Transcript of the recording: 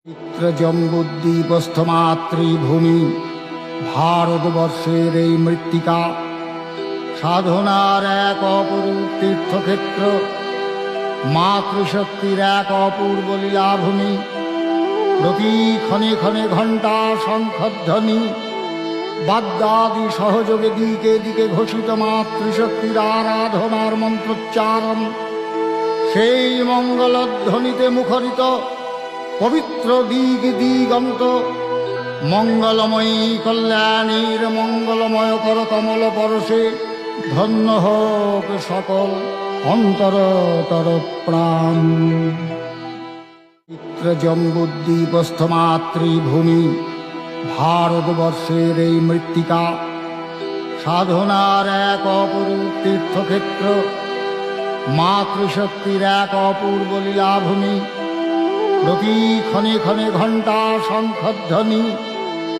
চিত্রজম্বুদ্বীপস্থ মাতৃভূমি ভারতবর্ষের এই মৃত্তিকা সাধনার এক অপরূপ তীর্থক্ষেত্র, মাতৃশক্তির এক অপূর্ব লীলাভূমি। প্রতি ক্ষণে ক্ষণে ঘণ্টা শঙ্খধ্বনি বাদ্যাদি সহযোগে দিকে দিকে ঘোষিত মাতৃশক্তির আরাধনার মন্ত্রোচ্চারণ, সেই মঙ্গলধ্বনিতে মুখরিত পবিত্র দিগ দিগন্ত। মঙ্গলময়ী কল্যাণীর মঙ্গলময় কর কমল পরশে ধন্য হোক সকল অন্তরতর প্রাণ। চিত্রজম্বুদ্বীপস্থ মাতৃভূমি ভারতবর্ষের এই মৃত্তিকা সাধনার এক অপরূপ তীর্থক্ষেত্র, মাতৃশক্তির এক অপূর্ব লীলাভূমি। প্রতি ক্ষণে ক্ষণে ঘণ্টা শঙ্খধ্বনি